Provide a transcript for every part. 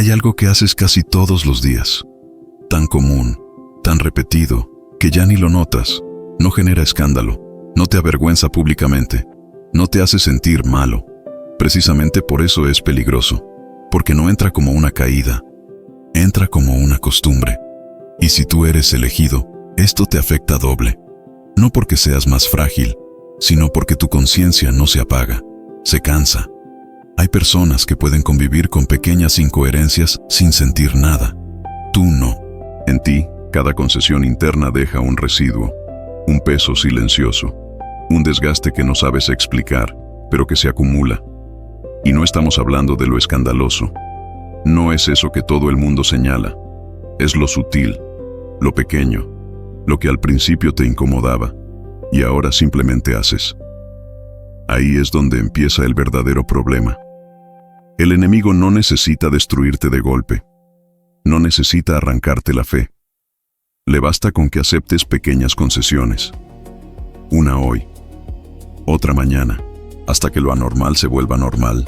Hay algo que haces casi todos los días, tan común, tan repetido, que ya ni lo notas. No genera escándalo, no te avergüenza públicamente, no te hace sentir malo. Precisamente por eso es peligroso, porque no entra como una caída, entra como una costumbre. Y si tú eres elegido, esto te afecta doble. No porque seas más frágil, sino porque tu conciencia no se apaga, se cansa. Hay personas que pueden convivir con pequeñas incoherencias sin sentir nada. Tú no. En ti, cada concesión interna deja un residuo, un peso silencioso, un desgaste que no sabes explicar, pero que se acumula. Y no estamos hablando de lo escandaloso. No es eso que todo el mundo señala. Es lo sutil, lo pequeño, lo que al principio te incomodaba y ahora simplemente haces. Ahí es donde empieza el verdadero problema. El enemigo no necesita destruirte de golpe. No necesita arrancarte la fe. Le basta con que aceptes pequeñas concesiones. Una hoy, otra mañana, hasta que lo anormal se vuelva normal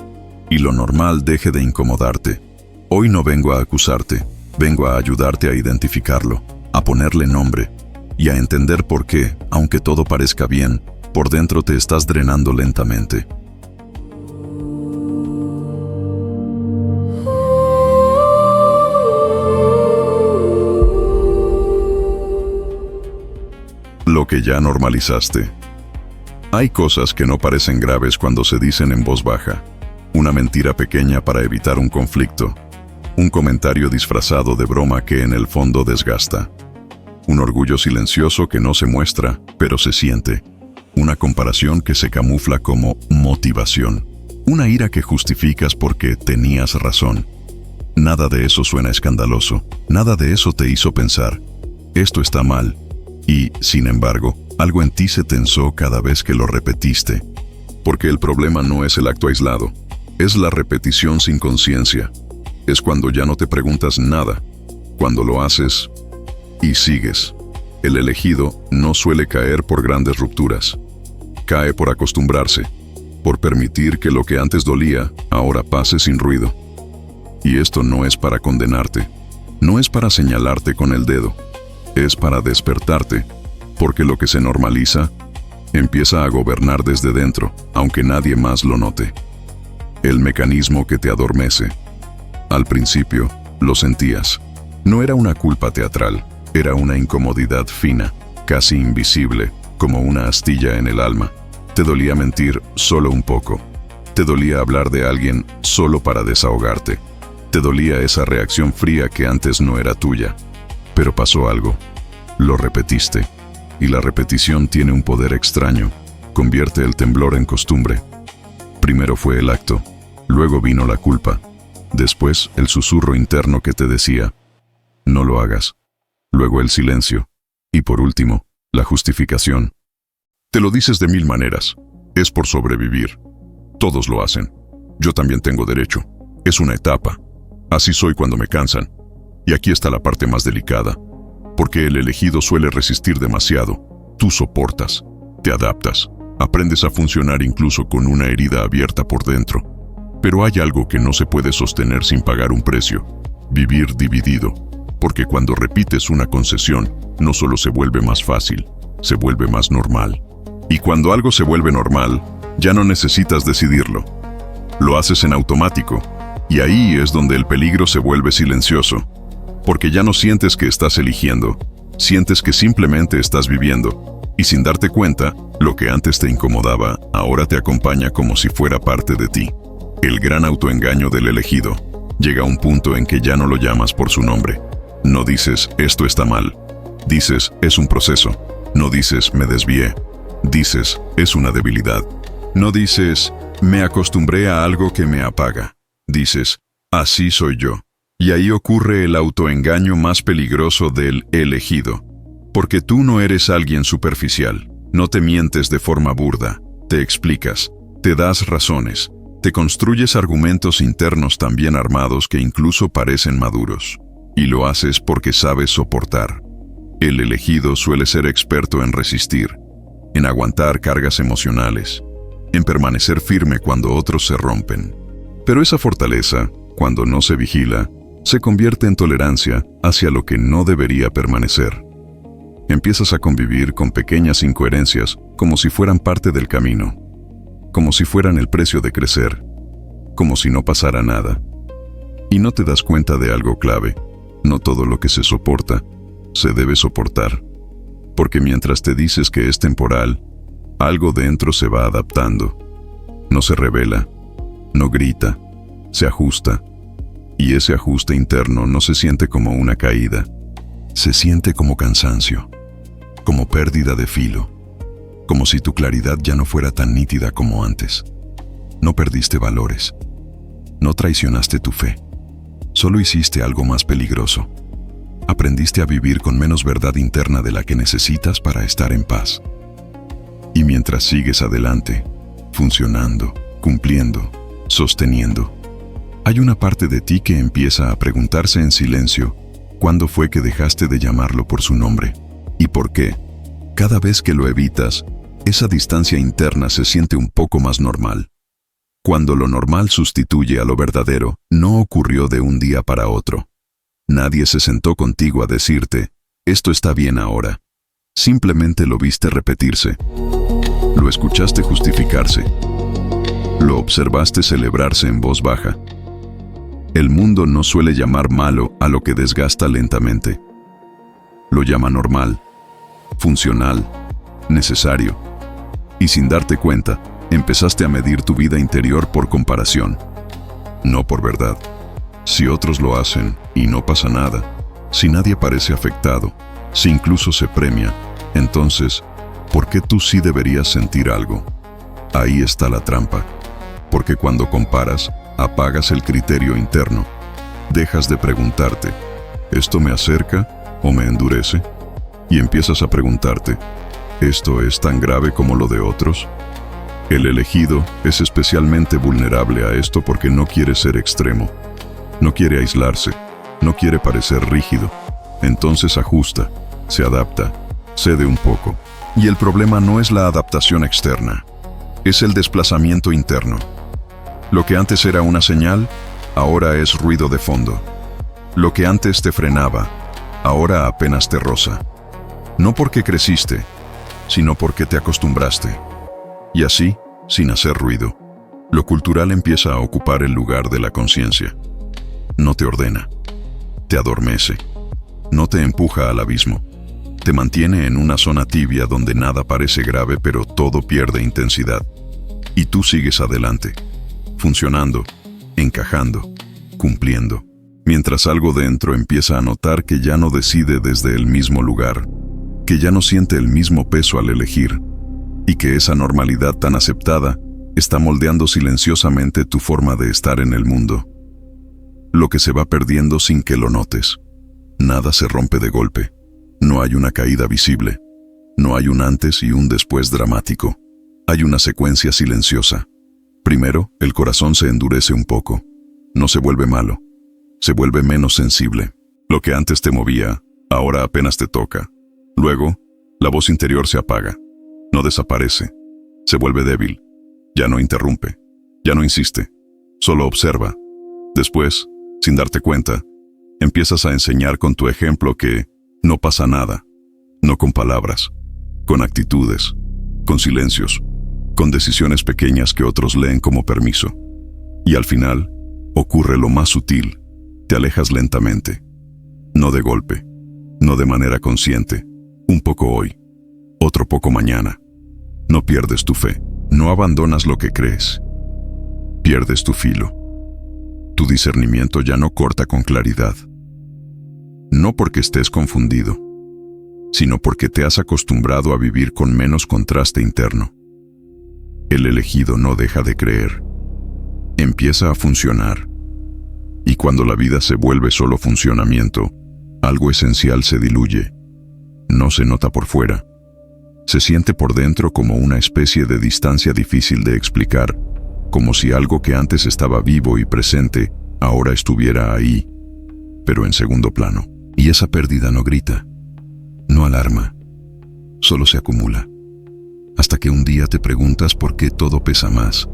y lo normal deje de incomodarte. Hoy no vengo a acusarte, vengo a ayudarte a identificarlo, a ponerle nombre y a entender por qué, aunque todo parezca bien, por dentro te estás drenando lentamente. Lo que ya normalizaste. Hay cosas que no parecen graves cuando se dicen en voz baja. Una mentira pequeña para evitar un conflicto. Un comentario disfrazado de broma que en el fondo desgasta. Un orgullo silencioso que no se muestra, pero se siente. Una comparación que se camufla como motivación. Una ira que justificas porque tenías razón. Nada de eso suena escandaloso. Nada de eso te hizo pensar, esto está mal. Y, sin embargo, algo en ti se tensó cada vez que lo repetiste. Porque el problema no es el acto aislado, es la repetición sin conciencia. Es cuando ya no te preguntas nada, cuando lo haces y sigues. El elegido no suele caer por grandes rupturas. Cae por acostumbrarse, por permitir que lo que antes dolía, ahora pase sin ruido. Y esto no es para condenarte, no es para señalarte con el dedo. Es para despertarte, porque lo que se normaliza empieza a gobernar desde dentro, aunque nadie más lo note. El mecanismo que te adormece. Al principio, lo sentías. No era una culpa teatral, era una incomodidad fina, casi invisible, como una astilla en el alma. Te dolía mentir solo un poco. Te dolía hablar de alguien solo para desahogarte. Te dolía esa reacción fría que antes no era tuya. Pero pasó algo. Lo repetiste. Y la repetición tiene un poder extraño. Convierte el temblor en costumbre. Primero fue el acto. Luego vino la culpa. Después el susurro interno que te decía, no lo hagas. Luego el silencio. Y por último, la justificación. Te lo dices de mil maneras. Es por sobrevivir. Todos lo hacen. Yo también tengo derecho. Es una etapa. Así soy cuando me cansan. Y aquí está la parte más delicada. Porque el elegido suele resistir demasiado. Tú soportas, te adaptas, aprendes a funcionar incluso con una herida abierta por dentro. Pero hay algo que no se puede sostener sin pagar un precio. Vivir dividido. Porque cuando repites una concesión, no solo se vuelve más fácil, se vuelve más normal. Y cuando algo se vuelve normal, ya no necesitas decidirlo. Lo haces en automático. Y ahí es donde el peligro se vuelve silencioso. Porque ya no sientes que estás eligiendo, sientes que simplemente estás viviendo. Y sin darte cuenta, lo que antes te incomodaba, ahora te acompaña como si fuera parte de ti. El gran autoengaño del elegido. Llega a un punto en que ya no lo llamas por su nombre. No dices, esto está mal. Dices, es un proceso. No dices, me desvié. Dices, es una debilidad. No dices, me acostumbré a algo que me apaga. Dices, así soy yo. Y ahí ocurre el autoengaño más peligroso del elegido. Porque tú no eres alguien superficial. No te mientes de forma burda. Te explicas. Te das razones. Te construyes argumentos internos tan bien armados que incluso parecen maduros. Y lo haces porque sabes soportar. El elegido suele ser experto en resistir, en aguantar cargas emocionales, en permanecer firme cuando otros se rompen. Pero esa fortaleza, cuando no se vigila, se convierte en tolerancia hacia lo que no debería permanecer. Empiezas a convivir con pequeñas incoherencias como si fueran parte del camino, como si fueran el precio de crecer, como si no pasara nada. Y no te das cuenta de algo clave: no todo lo que se soporta, se debe soportar. Porque mientras te dices que es temporal, algo dentro se va adaptando. No se revela, no grita, se ajusta. Y ese ajuste interno no se siente como una caída, se siente como cansancio, como pérdida de filo, como si tu claridad ya no fuera tan nítida como antes. No perdiste valores, no traicionaste tu fe, solo hiciste algo más peligroso. Aprendiste a vivir con menos verdad interna de la que necesitas para estar en paz. Y mientras sigues adelante, funcionando, cumpliendo, sosteniendo, hay una parte de ti que empieza a preguntarse en silencio: ¿cuándo fue que dejaste de llamarlo por su nombre? ¿Y por qué? Cada vez que lo evitas, esa distancia interna se siente un poco más normal. Cuando lo normal sustituye a lo verdadero, no ocurrió de un día para otro. Nadie se sentó contigo a decirte: esto está bien ahora. Simplemente lo viste repetirse. Lo escuchaste justificarse. Lo observaste celebrarse en voz baja. El mundo no suele llamar malo a lo que desgasta lentamente. Lo llama normal, funcional, necesario. Y sin darte cuenta, empezaste a medir tu vida interior por comparación, no por verdad. Si otros lo hacen y no pasa nada, si nadie parece afectado, si incluso se premia, entonces, ¿por qué tú sí deberías sentir algo? Ahí está la trampa. Porque cuando comparas, apagas el criterio interno. Dejas de preguntarte: ¿esto me acerca o me endurece? Y empiezas a preguntarte: ¿esto es tan grave como lo de otros? El elegido es especialmente vulnerable a esto porque no quiere ser extremo. No quiere aislarse, no quiere parecer rígido. Entonces ajusta, se adapta, cede un poco. Y el problema no es la adaptación externa, es el desplazamiento interno. Lo que antes era una señal, ahora es ruido de fondo. Lo que antes te frenaba, ahora apenas te roza. No porque creciste, sino porque te acostumbraste. Y así, sin hacer ruido, lo cultural empieza a ocupar el lugar de la conciencia. No te ordena, te adormece, no te empuja al abismo, te mantiene en una zona tibia donde nada parece grave pero todo pierde intensidad. Y tú sigues adelante, funcionando, encajando, cumpliendo, mientras algo dentro empieza a notar que ya no decide desde el mismo lugar, que ya no siente el mismo peso al elegir, y que esa normalidad tan aceptada está moldeando silenciosamente tu forma de estar en el mundo. Lo que se va perdiendo sin que lo notes. Nada se rompe de golpe. No hay una caída visible. No hay un antes y un después dramático. Hay una secuencia silenciosa. Primero, el corazón se endurece un poco. No se vuelve malo. Se vuelve menos sensible. Lo que antes te movía, ahora apenas te toca. Luego, la voz interior se apaga. No desaparece. Se vuelve débil. Ya no interrumpe. Ya no insiste. Solo observa. Después, sin darte cuenta, empiezas a enseñar con tu ejemplo que no pasa nada. No con palabras, con actitudes, con silencios, con decisiones pequeñas que otros leen como permiso. Y al final, ocurre lo más sutil. Te alejas lentamente. No de golpe, no de manera consciente. Un poco hoy, otro poco mañana. No pierdes tu fe, no abandonas lo que crees. Pierdes tu filo. Tu discernimiento ya no corta con claridad. No porque estés confundido, sino porque te has acostumbrado a vivir con menos contraste interno. El elegido no deja de creer. Empieza a funcionar. Y cuando la vida se vuelve solo funcionamiento, algo esencial se diluye. No se nota por fuera. Se siente por dentro como una especie de distancia difícil de explicar, como si algo que antes estaba vivo y presente, ahora estuviera ahí, pero en segundo plano. Y esa pérdida no grita, no alarma, solo se acumula. Hasta que un día te preguntas por qué todo pesa más,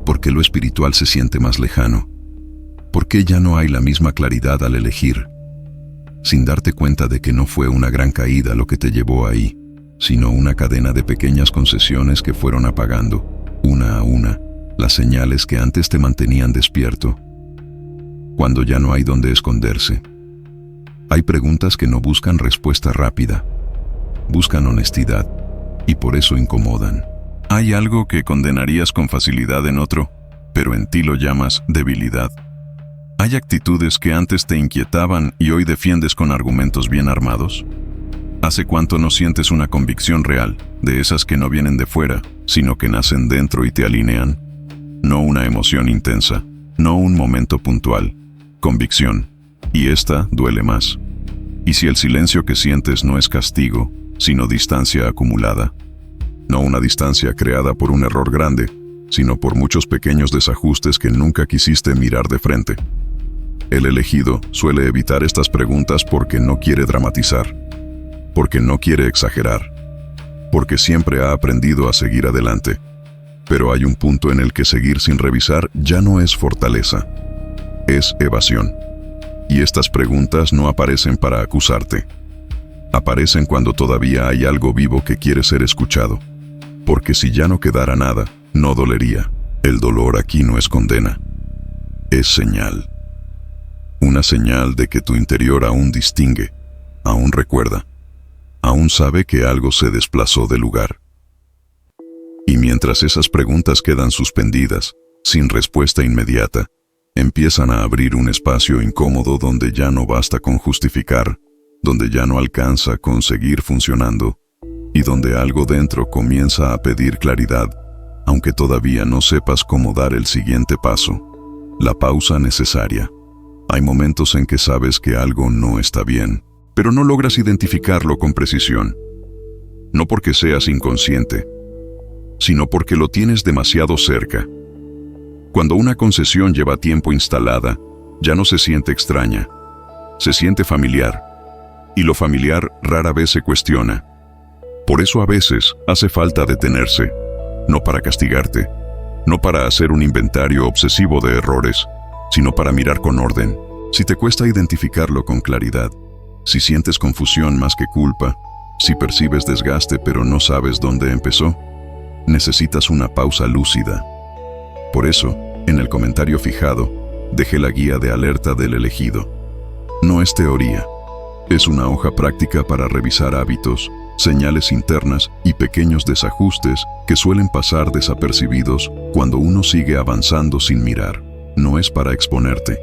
por qué lo espiritual se siente más lejano, ¿Por qué ya no hay la misma claridad al elegir? Sin darte cuenta de que no fue una gran caída lo que te llevó ahí, sino una cadena de pequeñas concesiones que fueron apagando, una a una, las señales que antes te mantenían despierto. Cuando ya no hay dónde esconderse. Hay preguntas que no buscan respuesta rápida, buscan honestidad, y por eso incomodan. Hay algo que condenarías con facilidad en otro, pero en ti lo llamas debilidad. ¿Hay actitudes que antes te inquietaban y hoy defiendes con argumentos bien armados? ¿Hace cuánto no sientes una convicción real, de esas que no vienen de fuera, sino que nacen dentro y te alinean? No una emoción intensa, no un momento puntual, convicción. Y esta duele más. ¿Y si el silencio que sientes no es castigo, sino distancia acumulada? No una distancia creada por un error grande, sino por muchos pequeños desajustes que nunca quisiste mirar de frente. El elegido suele evitar estas preguntas porque no quiere dramatizar, porque no quiere exagerar, porque siempre ha aprendido a seguir adelante. Pero hay un punto en el que seguir sin revisar ya no es fortaleza, es evasión. Y estas preguntas no aparecen para acusarte. Aparecen cuando todavía hay algo vivo que quiere ser escuchado. Porque si ya no quedara nada, no dolería. El dolor aquí no es condena. Es señal. Una señal de que tu interior aún distingue, aún recuerda, aún sabe que algo se desplazó del lugar. Y mientras esas preguntas quedan suspendidas, sin respuesta inmediata, empiezan a abrir un espacio incómodo donde ya no basta con justificar, donde ya no alcanza con seguir funcionando, y donde algo dentro comienza a pedir claridad, aunque todavía no sepas cómo dar el siguiente paso, la pausa necesaria. Hay momentos en que sabes que algo no está bien, pero no logras identificarlo con precisión. No porque seas inconsciente, sino porque lo tienes demasiado cerca. Cuando una concesión lleva tiempo instalada, ya no se siente extraña, se siente familiar, y lo familiar rara vez se cuestiona. Por eso a veces hace falta detenerse, no para castigarte, no para hacer un inventario obsesivo de errores, sino para mirar con orden. Si te cuesta identificarlo con claridad, si sientes confusión más que culpa, si percibes desgaste pero no sabes dónde empezó, necesitas una pausa lúcida. Por eso, en el comentario fijado, dejé la guía de alerta del elegido. No es teoría, es una hoja práctica para revisar hábitos, señales internas y pequeños desajustes que suelen pasar desapercibidos cuando uno sigue avanzando sin mirar. No es para exponerte,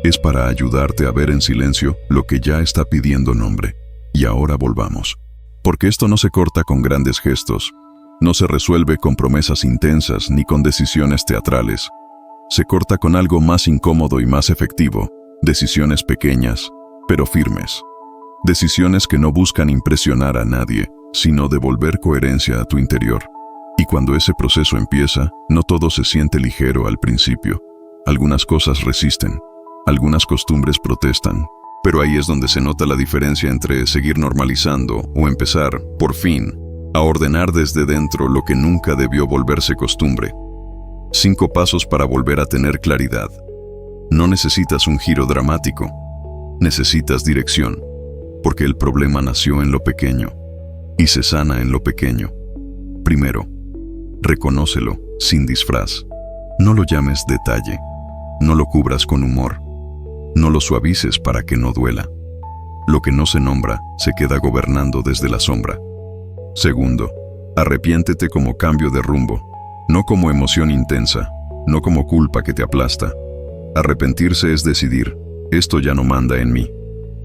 es para ayudarte a ver en silencio lo que ya está pidiendo nombre. Y ahora volvamos. Porque esto no se corta con grandes gestos, no se resuelve con promesas intensas ni con decisiones teatrales. Se corta con algo más incómodo y más efectivo, decisiones pequeñas, pero firmes. Decisiones que no buscan impresionar a nadie, sino devolver coherencia a tu interior. Y cuando ese proceso empieza, no todo se siente ligero al principio. Algunas cosas resisten, algunas costumbres protestan, pero ahí es donde se nota la diferencia entre seguir normalizando o empezar, por fin, a ordenar desde dentro lo que nunca debió volverse costumbre. 5 pasos para volver a tener claridad. No necesitas un giro dramático, necesitas dirección, porque el problema nació en lo pequeño y se sana en lo pequeño. Primero, reconócelo sin disfraz. No lo llames detalle, no lo cubras con humor, no lo suavices para que no duela. Lo que no se nombra se queda gobernando desde la sombra. Segundo, arrepiéntete como cambio de rumbo, no como emoción intensa, no como culpa que te aplasta. Arrepentirse es decidir, esto ya no manda en mí.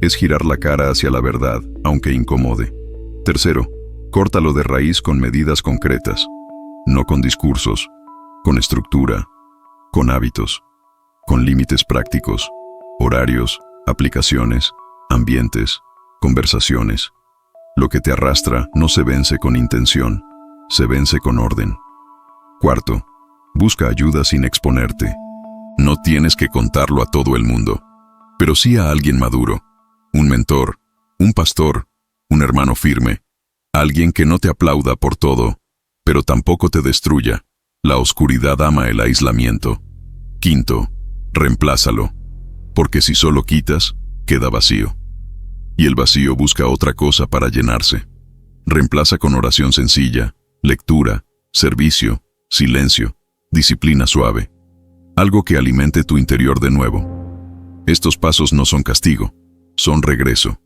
Es girar la cara hacia la verdad, aunque incomode. Tercero, córtalo de raíz con medidas concretas, no con discursos, con estructura, con hábitos, con límites prácticos, horarios, aplicaciones, ambientes, conversaciones. Lo que te arrastra no se vence con intención, se vence con orden. Cuarto, busca ayuda sin exponerte. No tienes que contarlo a todo el mundo, pero sí a alguien maduro, un mentor, un pastor, un hermano firme, alguien que no te aplauda por todo, pero tampoco te destruya. La oscuridad ama el aislamiento. Quinto, reemplázalo. porque si solo quitas, queda vacío. Y el vacío busca otra cosa para llenarse. Reemplaza con oración sencilla, lectura, servicio, silencio, disciplina suave. Algo que alimente tu interior de nuevo. Estos pasos no son castigo, son regreso.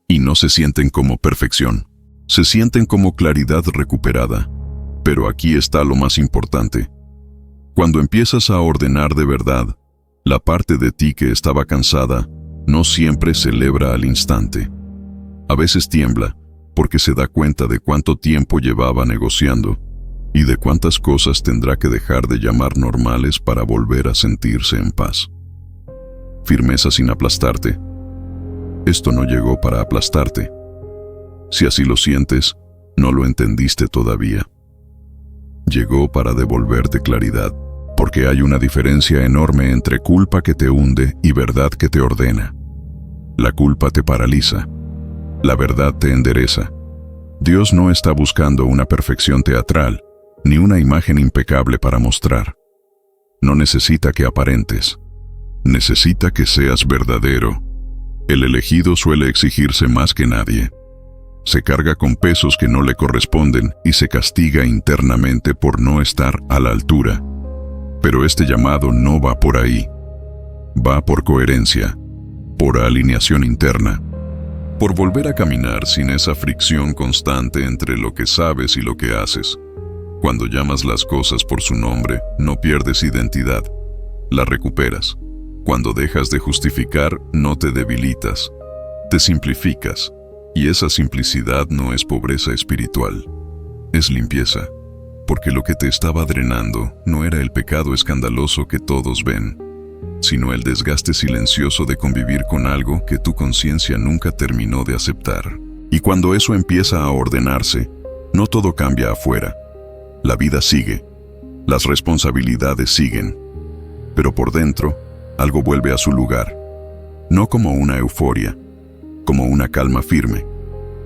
Y no se sienten como perfección, se sienten como claridad recuperada. Pero aquí está lo más importante. Cuando empiezas a ordenar de verdad, la parte de ti que estaba cansada no siempre celebra al instante. A veces tiembla porque se da cuenta de cuánto tiempo llevaba negociando y de cuántas cosas tendrá que dejar de llamar normales para volver a sentirse en paz. Firmeza sin aplastarte. Esto no llegó para aplastarte. Si así lo sientes, no lo entendiste todavía. Llegó para devolverte claridad, porque hay una diferencia enorme entre culpa que te hunde y verdad que te ordena. La culpa te paraliza, la verdad te endereza. Dios no está buscando una perfección teatral, ni una imagen impecable para mostrar. No necesita que aparentes, necesita que seas verdadero. El elegido suele exigirse más que nadie. Se carga con pesos que no le corresponden y se castiga internamente por no estar a la altura. Pero este llamado no va por ahí. Va por coherencia, por alineación interna, por volver a caminar sin esa fricción constante entre lo que sabes y lo que haces. Cuando llamas las cosas por su nombre, no pierdes identidad, la recuperas. Cuando dejas de justificar, no te debilitas, te simplificas. Y esa simplicidad no es pobreza espiritual, es limpieza, porque lo que te estaba drenando no era el pecado escandaloso que todos ven, sino el desgaste silencioso de convivir con algo que tu conciencia nunca terminó de aceptar. Y cuando eso empieza a ordenarse, no todo cambia afuera. La vida sigue, las responsabilidades siguen, pero por dentro, algo vuelve a su lugar, no como una euforia, como una calma firme,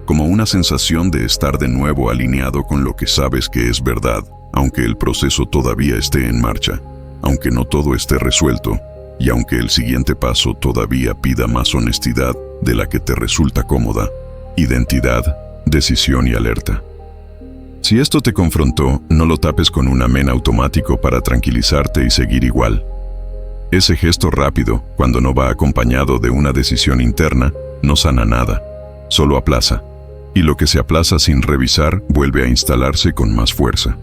como una sensación de estar de nuevo alineado con lo que sabes que es verdad, aunque el proceso todavía esté en marcha, aunque no todo esté resuelto, y aunque el siguiente paso todavía pida más honestidad de la que te resulta cómoda, identidad, decisión y alerta. Si esto te confrontó, no lo tapes con un amén automático para tranquilizarte y seguir igual. Ese gesto rápido, cuando no va acompañado de una decisión interna, no sana nada, solo aplaza. Y lo que se aplaza sin revisar vuelve a instalarse con más fuerza.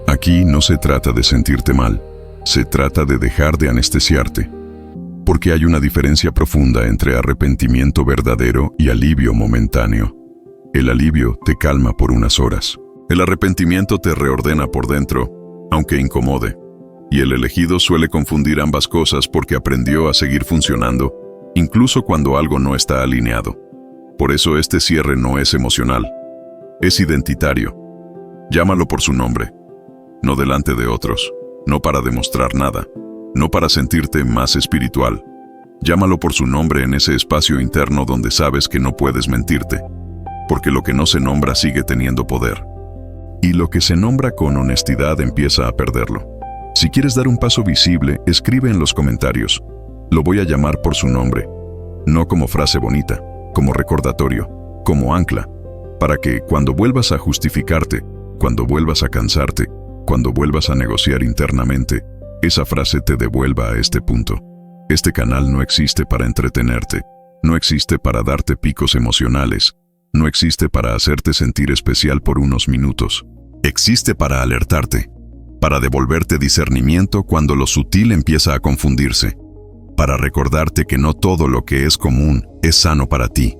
Aquí no se trata de sentirte mal, se trata de dejar de anestesiarte. Porque hay una diferencia profunda entre arrepentimiento verdadero y alivio momentáneo. El alivio te calma por unas horas. El arrepentimiento te reordena por dentro, aunque incomode. Y el elegido suele confundir ambas cosas porque aprendió a seguir funcionando, incluso cuando algo no está alineado. Por eso este cierre no es emocional, es identitario. Llámalo por su nombre, no delante de otros, no para demostrar nada, no para sentirte más espiritual. Llámalo por su nombre en ese espacio interno donde sabes que no puedes mentirte, porque lo que no se nombra sigue teniendo poder. Y lo que se nombra con honestidad empieza a perderlo. Si quieres dar un paso visible, escribe en los comentarios: lo voy a llamar por su nombre, no como frase bonita, como recordatorio, como ancla, para que cuando vuelvas a justificarte, cuando vuelvas a cansarte, cuando vuelvas a negociar internamente, esa frase te devuelva a este punto. Este canal no existe para entretenerte, no existe para darte picos emocionales, no existe para hacerte sentir especial por unos minutos. Existe para alertarte, para devolverte discernimiento cuando lo sutil empieza a confundirse, para recordarte que no todo lo que es común es sano para ti,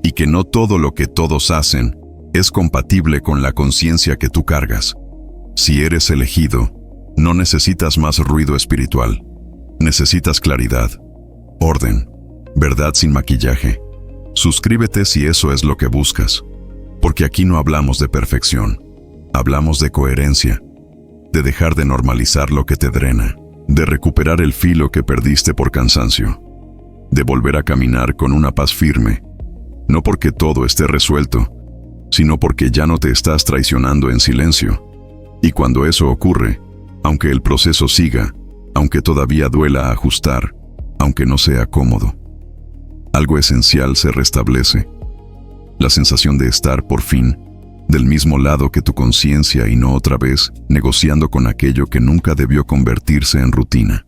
y que no todo lo que todos hacen es compatible con la conciencia que tú cargas. Si eres elegido, no necesitas más ruido espiritual, necesitas claridad, orden, verdad sin maquillaje. Suscríbete si eso es lo que buscas, porque aquí no hablamos de perfección, hablamos de coherencia, de dejar de normalizar lo que te drena, de recuperar el filo que perdiste por cansancio, de volver a caminar con una paz firme, no porque todo esté resuelto, sino porque ya no te estás traicionando en silencio. Y cuando eso ocurre, aunque el proceso siga, aunque todavía duela ajustar, aunque no sea cómodo. Algo esencial se restablece. La sensación de estar, por fin, del mismo lado que tu conciencia y no otra vez negociando con aquello que nunca debió convertirse en rutina.